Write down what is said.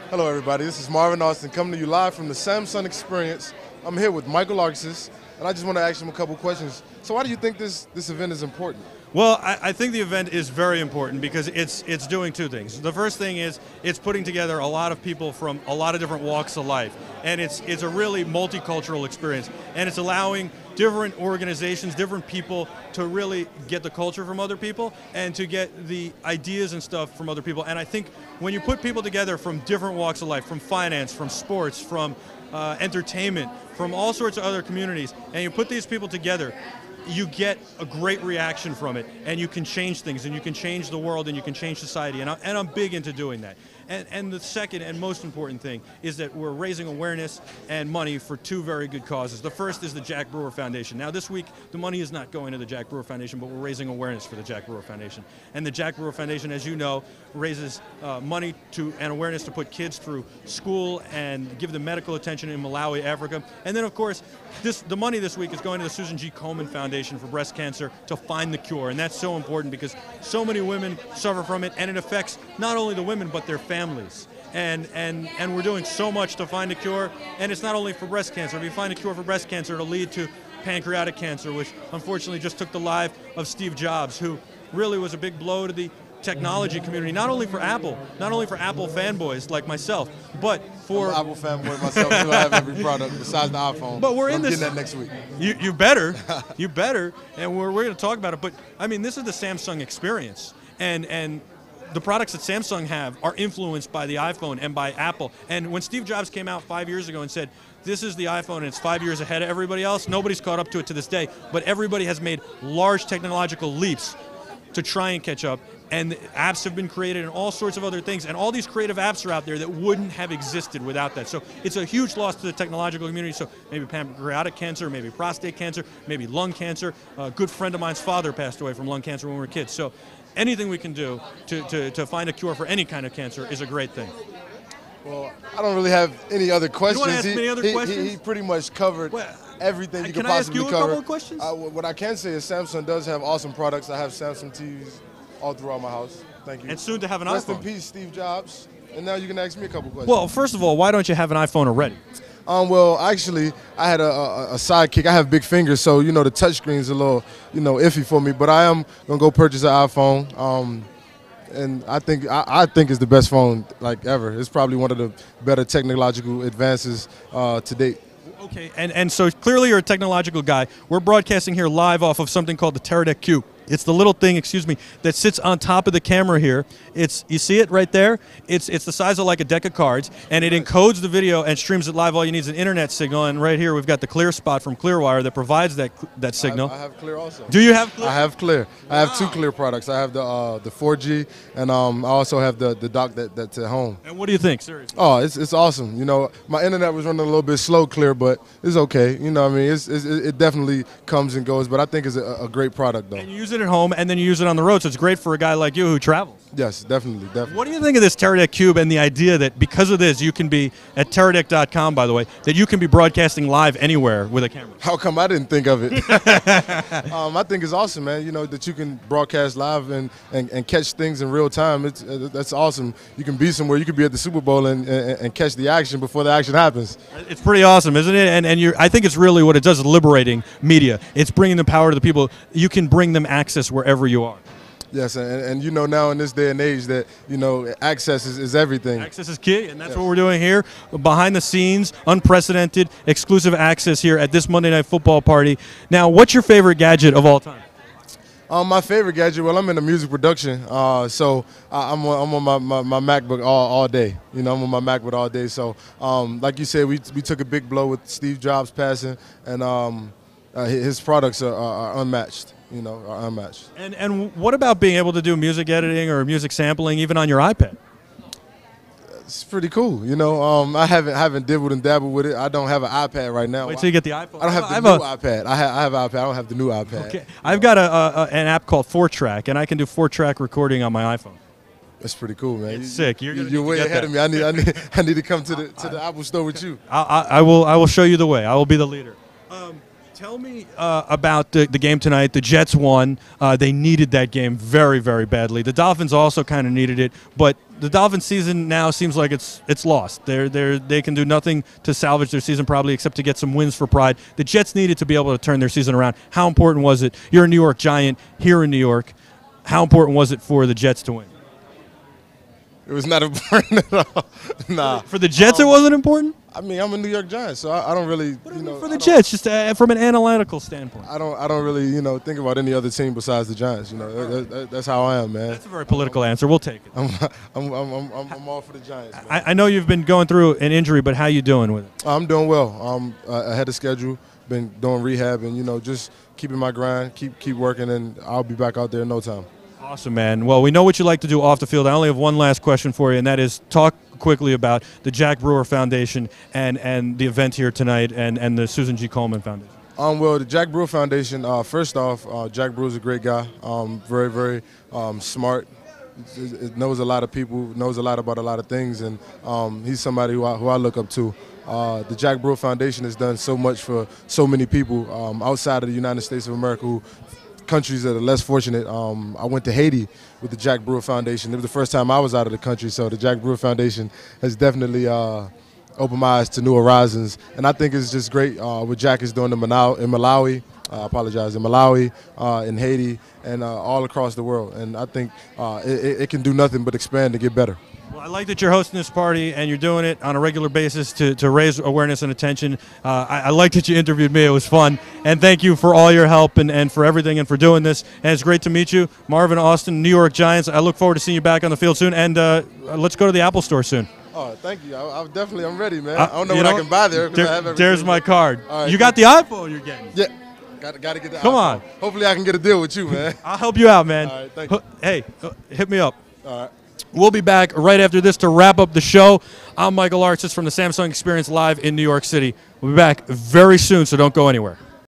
Hello, everybody. This is Marvin coming to you live from the Samsung Experience. I'm here with Michael Artsis, and I just want to ask him a couple questions. So why do you think this event is important? Well, I think the event is very important because it's doing two things. The first thing is it's putting together a lot of people from a lot of different walks of life, and it's a really multicultural experience, and it's allowing different organizations, different people to really get the culture from other people and to get the ideas and stuff from other people. And I think when you put people together from different walks of life, from finance, from sports, from entertainment, from all sorts of other communities, and you put these people together, you get a great reaction from it, and you can change things, and you can change the world, and you can change society, and I'm big into doing that. And the second and most important thing is that we're raising awareness and money for two very good causes. The first is the Jack Brewer Foundation. Now this week, the money is not going to the Jack Brewer Foundation, but we're raising awareness for the Jack Brewer Foundation. And the Jack Brewer Foundation, as you know, raises money and awareness to put kids through school and give them medical attention in Malawi, Africa. And then of course, the money this week is going to the Susan G. Komen Foundation for breast cancer to find the cure. And that's so important because so many women suffer from it, and it affects not only the women, but their families. And we're doing so much to find a cure, and it's not only for breast cancer. If you find a cure for breast cancer, it'll lead to pancreatic cancer, which unfortunately just took the life of Steve Jobs, who really was a big blow to the technology community, not only for Apple fanboys like myself, but for... I'm an Apple fanboy myself, too. I have every product besides the iPhone. But we're in this... getting that next week. You better. You better. And we're going to talk about it. But, I mean, this is the Samsung experience. And the products that Samsung have are influenced by the iPhone and by Apple. And when Steve Jobs came out 5 years ago and said, this is the iPhone and it's 5 years ahead of everybody else, nobody's caught up to it to this day. But everybody has made large technological leaps to try and catch up. And apps have been created and all sorts of other things. And all these creative apps are out there that wouldn't have existed without that. So it's a huge loss to the technological community. So maybe pancreatic cancer, maybe prostate cancer, maybe lung cancer. A good friend of mine's father passed away from lung cancer when we were kids. So anything we can do to find a cure for any kind of cancer is a great thing. Well, I don't really have any other questions. You want to ask me any other questions? He pretty much covered everything you could possibly cover. Can I ask you a couple of questions? What I can say is Samsung does have awesome products. I have Samsung TVs all throughout my house. Thank you. And soon to have an Rest iPhone. in peace, Steve Jobs. And now you can ask me a couple questions. Well, first of all, why don't you have an iPhone already? Well, actually, I had a sidekick. I have big fingers, so, you know, the touchscreen's a little, iffy for me. But I am going to go purchase an iPhone. And I think it's the best phone, like, ever. It's probably one of the better technological advances to date. Okay, and so clearly you're a technological guy. We're broadcasting here live off of something called the Teradek Cube. It's the little thing, that sits on top of the camera here. You see it right there? It's the size of like a deck of cards, and it encodes the video and streams it live. All you need is an internet signal, and right here we've got the Clear spot from Clearwire that provides that signal. I have Clear also. Do you have Clear? I have Clear. Wow. I have two Clear products. I have the 4G, and I also have the dock that's at home. And what do you think, seriously? Oh, it's awesome. My internet was running a little bit slow, Clear, but it's okay. It definitely comes and goes, but I think it's a great product, though. And you use it at home, and then you use it on the road, so it's great for a guy like you who travels. Yes, definitely. What do you think of this Teradek Cube and the idea that because of this, you can be, at Teradek.com, by the way, that you can be broadcasting live anywhere with a camera? How come I didn't think of it? I think it's awesome, man, that you can broadcast live and catch things in real time. That's awesome. You can be somewhere. You could be at the Super Bowl and catch the action before the action happens. It's pretty awesome, isn't it? And I think it's really what it does is liberating media. It's bringing the power to the people. You can bring them access wherever you are. Yes, and now in this day and age that, access is everything. Access is key, and that's what we're doing here. Behind the scenes, unprecedented, exclusive access here at this Monday Night Football party. Now, what's your favorite gadget of all time? My favorite gadget, well, I'm in the music production, so I'm on my MacBook all day. I'm on my MacBook all day. So, like you said, we took a big blow with Steve Jobs passing, and his products are unmatched. Are unmatched. And what about being able to do music editing or music sampling even on your iPad? It's pretty cool. I haven't dibbled and dabbled with it. I don't have an iPad right now. Wait till you get the iPhone. I don't have the new iPad. I have an iPad. I don't have the new iPad. Okay. I've got an app called 4Track, and I can do 4-track recording on my iPhone. That's pretty cool, man. It's sick. You're way ahead of me. I need to come to the Apple store with you. I will show you the way. I will be the leader. Tell me about the game tonight. The Jets won. They needed that game very, very badly. The Dolphins also kind of needed it, but the Dolphins season now seems like it's lost. They can do nothing to salvage their season probably except to get some wins for pride. The Jets needed to be able to turn their season around. How important was it? You're a New York Giant here in New York. How important was it for the Jets to win? It was not important at all. Nah. For the Jets, it wasn't important? I mean, I'm a New York Giant, so I don't really, for the Jets, just from an analytical standpoint. I don't really, think about any other team besides the Giants. That's how I am, man. That's a very political answer. We'll take it. I'm all for the Giants. Man. I know you've been going through an injury, but how you doing with it? I'm doing well. I'm ahead of schedule. Been doing rehab and just keeping my grind, keep working, and I'll be back out there in no time. Awesome, man. Well, we know what you like to do off the field. I only have one last question for you, and that is talk quickly about the Jack Brewer Foundation and the event here tonight and the Susan G. Komen Foundation. Well, the Jack Brewer Foundation, first off, Jack Brewer's a great guy, very, very smart. It knows a lot of people, knows a lot about a lot of things, and he's somebody who I look up to. The Jack Brewer Foundation has done so much for so many people outside of the United States of America, countries that are less fortunate. I went to Haiti with the Jack Brewer Foundation. It was the first time I was out of the country, so the Jack Brewer Foundation has definitely opened my eyes to new horizons. And I think it's just great what Jack is doing in Malawi, in Haiti, and all across the world. And I think it can do nothing but expand and get better. Well, I like that you're hosting this party and you're doing it on a regular basis to raise awareness and attention. I like that you interviewed me. It was fun. And thank you for all your help and for everything and for doing this. And it's great to meet you. Marvin Austin, New York Giants. I look forward to seeing you back on the field soon. And let's go to the Apple Store soon. Oh, thank you. I'm ready, man. I don't know what I can buy there. There's my card. Right, you got the iPhone you're getting. Yeah. Got to get the Come iPhone. on. Hopefully I can get a deal with you, man. I'll help you out, man. All right, thank you. Hey, hit me up. All right. We'll be back right after this to wrap up the show. I'm Michael Artsis from the Samsung Experience Live in New York City. We'll be back very soon, so don't go anywhere.